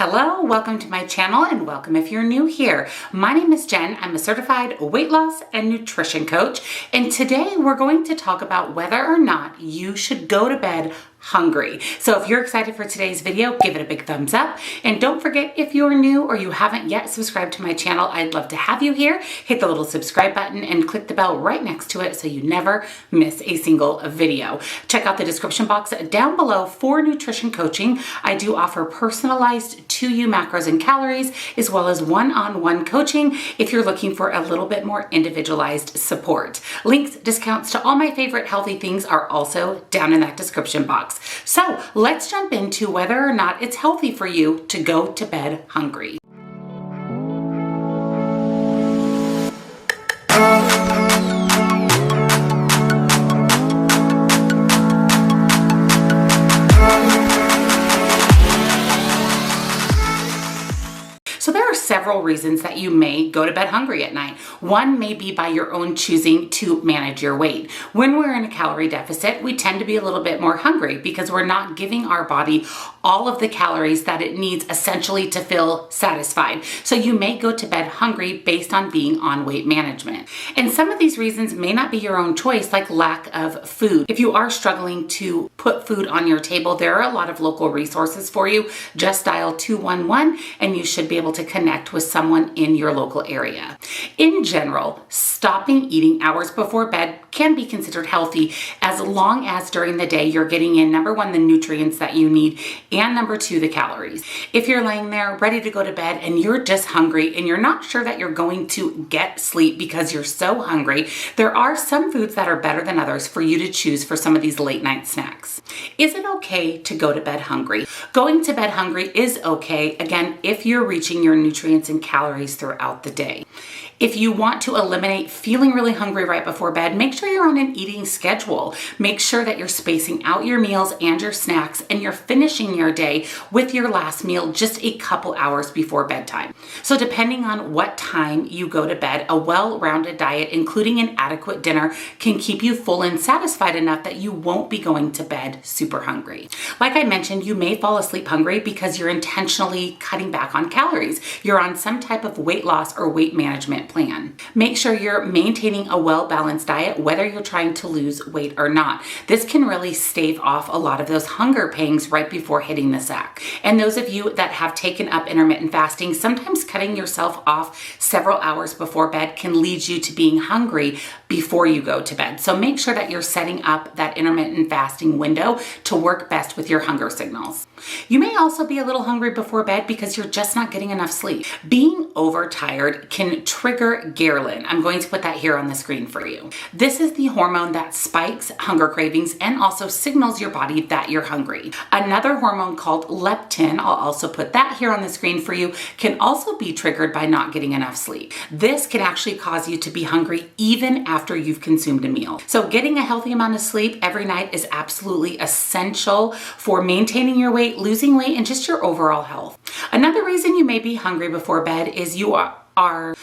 Hello, welcome to my channel and welcome if you're new here. My name is Jen. I'm a certified weight loss and nutrition coach, and today we're going to talk about whether or not you should go to bed hungry. So if you're excited for today's video, give it a big thumbs up. And don't forget, if you're new or you haven't yet subscribed to my channel, I'd love to have you here. Hit the little subscribe button and click the bell right next to it so you never miss a single video. Check out the description box down below for nutrition coaching. I do offer personalized to you macros and calories, as well as one-on-one coaching if you're looking for a little bit more individualized support. Links, discounts to all my favorite healthy things are also down in that description box. So let's jump into whether or not it's healthy for you to go to bed hungry. Several reasons that you may go to bed hungry at night. One may be by your own choosing to manage your weight. When we're in a calorie deficit, we tend to be a little bit more hungry because we're not giving our body all of the calories that it needs essentially to feel satisfied. So you may go to bed hungry based on being on weight management. And some of these reasons may not be your own choice, like lack of food. If you are struggling to put food on your table, there are a lot of local resources for you. Just dial 211 and you should be able to connect with someone in your local area. In general, stopping eating hours before bed can be considered healthy as long as during the day you're getting in, number one, the nutrients that you need, and number two, the calories. If you're laying there ready to go to bed and you're just hungry and you're not sure that you're going to get sleep because you're so hungry, there are some foods that are better than others for you to choose for some of these late night snacks. Is it okay to go to bed hungry? Going to bed hungry is okay, again, if you're reaching your nutrients and calories throughout the day. If you want to eliminate feeling really hungry right before bed, make sure you're on an eating schedule. Make sure that you're spacing out your meals and your snacks and you're finishing your day with your last meal just a couple hours before bedtime. So depending on what time you go to bed, a well-rounded diet, including an adequate dinner, can keep you full and satisfied enough that you won't be going to bed super hungry. Like I mentioned, you may fall asleep hungry because you're intentionally cutting back on calories. You're on some type of weight loss or weight management plan. Make sure you're maintaining a well-balanced diet, whether you're trying to lose weight or not. This can really stave off a lot of those hunger pangs right before hitting the sack. And those of you that have taken up intermittent fasting, sometimes cutting yourself off several hours before bed can lead you to being hungry before you go to bed. So make sure that you're setting up that intermittent fasting window to work best with your hunger signals. You may also be a little hungry before bed because you're just not getting enough sleep. Being overtired can trigger Garland. I'm going to put that here on the screen for you. This is the hormone that spikes hunger cravings and also signals your body that you're hungry. Another hormone called leptin, I'll also put that here on the screen for you, can also be triggered by not getting enough sleep. This can actually cause you to be hungry even after you've consumed a meal. So getting a healthy amount of sleep every night is absolutely essential for maintaining your weight, losing weight, and just your overall health. Another reason you may be hungry before bed is you are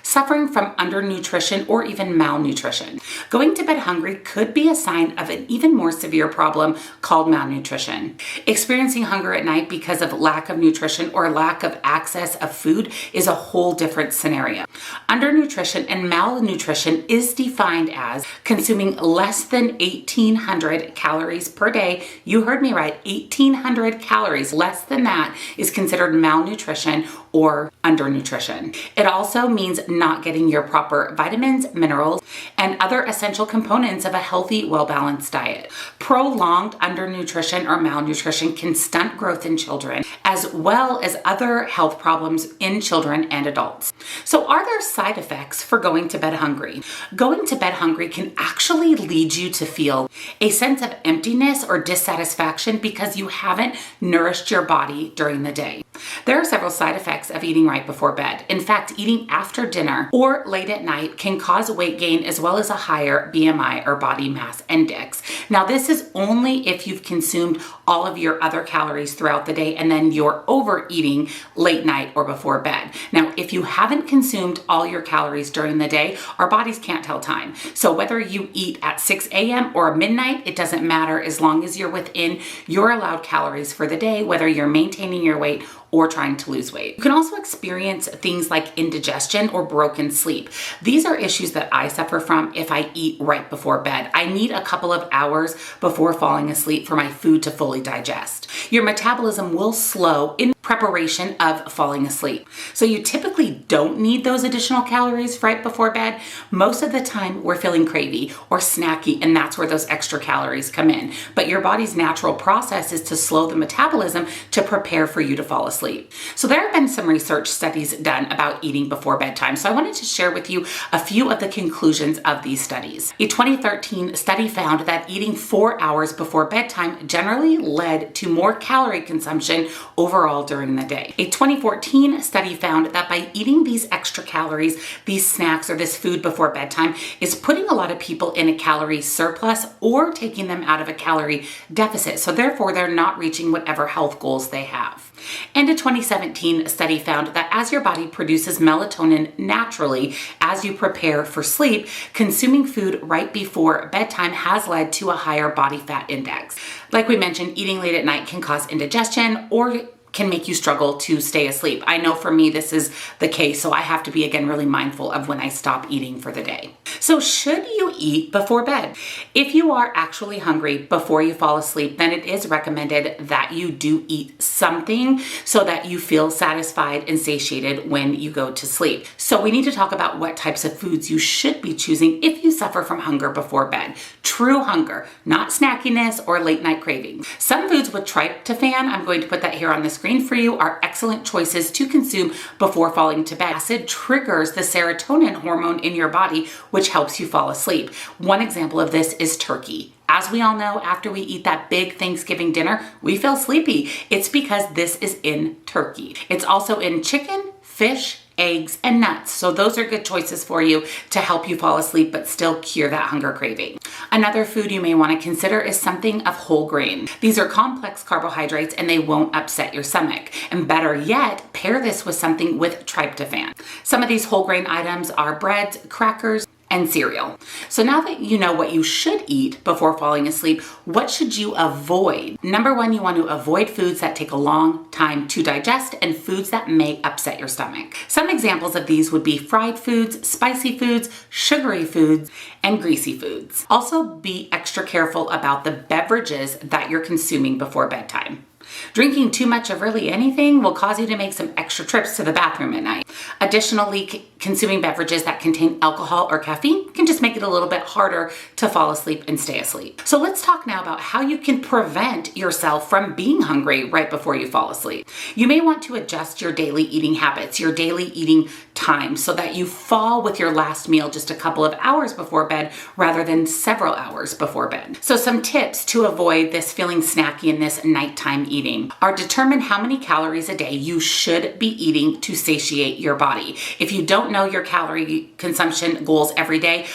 suffering from undernutrition or even malnutrition. Going to bed hungry could be a sign of an even more severe problem called malnutrition. Experiencing hunger at night because of lack of nutrition or lack of access of food is a whole different scenario. Undernutrition and malnutrition is defined as consuming less than 1,800 calories per day. You heard me right, 1,800 calories. Less than that is considered malnutrition or undernutrition. It also means not getting your proper vitamins, minerals, and other essential components of a healthy, well-balanced diet. Prolonged undernutrition or malnutrition can stunt growth in children, as well as other health problems in children and adults. So are there side effects for going to bed hungry? Going to bed hungry can actually lead you to feel a sense of emptiness or dissatisfaction because you haven't nourished your body during the day. There are several side effects of eating right before bed. In fact, eating after dinner or late at night can cause weight gain as well as a higher BMI or body mass index. Now, this is only if you've consumed all of your other calories throughout the day and then you're overeating late night or before bed. Now, if you haven't consumed all your calories during the day, our bodies can't tell time. So whether you eat at 6 a.m. or midnight, it doesn't matter as long as you're within your allowed calories for the day, whether you're maintaining your weight or trying to lose weight. You can also experience things like indigestion or broken sleep. These are issues that I suffer from if I eat right before bed. I need a couple of hours before falling asleep for my food to fully digest. Your metabolism will slow in preparation of falling asleep. So you typically don't need those additional calories right before bed. Most of the time we're feeling cravey or snacky, and that's where those extra calories come in. But your body's natural process is to slow the metabolism to prepare for you to fall asleep. So there have been some research studies done about eating before bedtime. So I wanted to share with you a few of the conclusions of these studies. A 2013 study found that eating 4 hours before bedtime generally led to more calorie consumption overall during the day. A 2014 study found that by eating these extra calories, these snacks or this food before bedtime is putting a lot of people in a calorie surplus or taking them out of a calorie deficit. So therefore, they're not reaching whatever health goals they have. And a 2017 study found that as your body produces melatonin naturally as you prepare for sleep, consuming food right before bedtime has led to a higher body fat index. Like we mentioned, eating late at night can cause indigestion or can make you struggle to stay asleep. I know for me this is the case, so I have to be again really mindful of when I stop eating for the day. So should you eat before bed? If you are actually hungry before you fall asleep, then it is recommended that you do eat something so that you feel satisfied and satiated when you go to sleep. So we need to talk about what types of foods you should be choosing if you suffer from hunger before bed. True hunger, not snackiness or late night craving. Some foods with tryptophan, I'm going to put that here on the screen for you, are excellent choices to consume before falling to bed. Acid triggers the serotonin hormone in your body, which helps you fall asleep. One example of this is turkey. As we all know, after we eat that big Thanksgiving dinner, we feel sleepy. It's because this is in turkey. It's also in chicken, fish, eggs, and nuts. So those are good choices for you to help you fall asleep but still cure that hunger craving. Another food you may want to consider is something of whole grain. These are complex carbohydrates and they won't upset your stomach. And better yet, pair this with something with tryptophan. Some of these whole grain items are breads, crackers, and cereal. So now that you know what you should eat before falling asleep, what should you avoid? Number one, you want to avoid foods that take a long time to digest and foods that may upset your stomach. Some examples of these would be fried foods, spicy foods, sugary foods, and greasy foods. Also, be extra careful about the beverages that you're consuming before bedtime. Drinking too much of really anything will cause you to make some extra trips to the bathroom at night. Additionally, consuming beverages that contain alcohol or caffeine can just make it a little bit harder to fall asleep and stay asleep. So let's talk now about how you can prevent yourself from being hungry right before you fall asleep. You may want to adjust your daily eating habits, your daily eating time, so that you fall with your last meal just a couple of hours before bed rather than several hours before bed. So some tips to avoid this feeling snacky and this nighttime eating are: determine how many calories a day you should be eating to satiate your body. If you don't know your calorie consumption goals every day,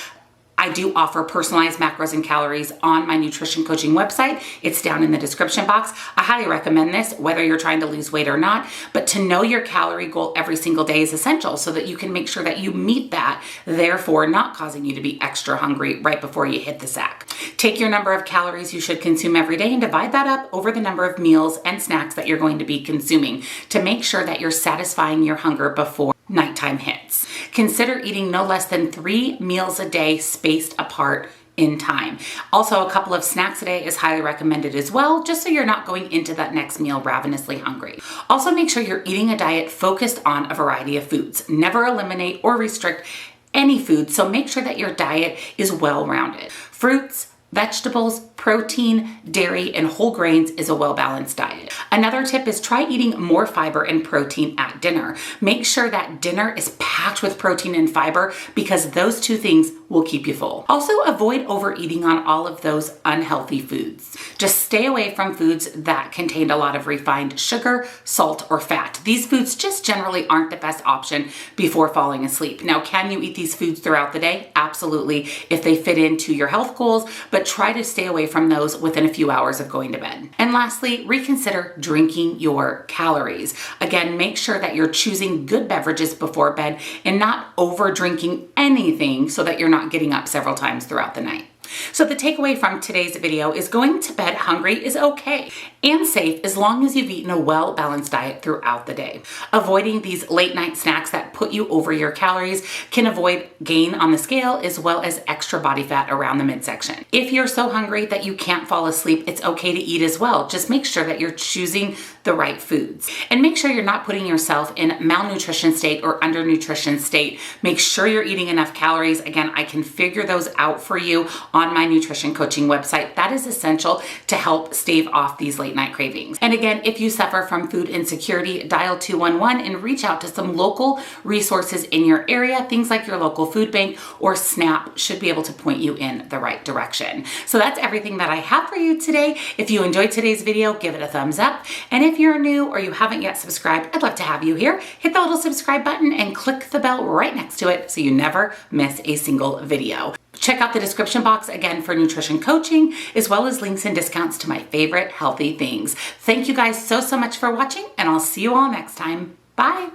I do offer personalized macros and calories on my nutrition coaching website. It's down in the description box. I highly recommend this, whether you're trying to lose weight or not, but to know your calorie goal every single day is essential so that you can make sure that you meet that, therefore not causing you to be extra hungry right before you hit the sack. Take your number of calories you should consume every day and divide that up over the number of meals and snacks that you're going to be consuming to make sure that you're satisfying your hunger before nighttime hits. Consider eating no less than 3 meals a day spaced apart in time. Also, a couple of snacks a day is highly recommended as well, just so you're not going into that next meal ravenously hungry. Also, make sure you're eating a diet focused on a variety of foods. Never eliminate or restrict any food, so make sure that your diet is well-rounded. Fruits, vegetables, protein, dairy, and whole grains is a well-balanced diet. Another tip is try eating more fiber and protein at dinner. Make sure that dinner is packed with protein and fiber because those two things will keep you full. Also, avoid overeating on all of those unhealthy foods. Just stay away from foods that contain a lot of refined sugar, salt, or fat. These foods just generally aren't the best option before falling asleep. Now, can you eat these foods throughout the day? Absolutely, if they fit into your health goals, but try to stay away from those within a few hours of going to bed. And lastly, reconsider drinking your calories. Again, make sure that you're choosing good beverages before bed and not over drinking anything so that you're not getting up several times throughout the night. So the takeaway from today's video is going to bed hungry is okay and safe as long as you've eaten a well-balanced diet throughout the day. Avoiding these late night snacks that put you over your calories can avoid gain on the scale as well as extra body fat around the midsection. If you're so hungry that you can't fall asleep, it's okay to eat as well. Just make sure that you're choosing the right foods and make sure you're not putting yourself in malnutrition state or undernutrition state. Make sure you're eating enough calories. Again, I can figure those out for you on my nutrition coaching website. That is essential to help stave off these late night cravings. And again, if you suffer from food insecurity, dial 211 and reach out to some local resources in your area. Things like your local food bank or SNAP should be able to point you in the right direction. So that's everything that I have for you today. If you enjoyed today's video, give it a thumbs up. And if you're new or you haven't yet subscribed, I'd love to have you here. Hit the little subscribe button and click the bell right next to it so you never miss a single video. Check out the description box again for nutrition coaching, as well as links and discounts to my favorite healthy things. Thank you guys so much for watching, and I'll see you all next time. Bye.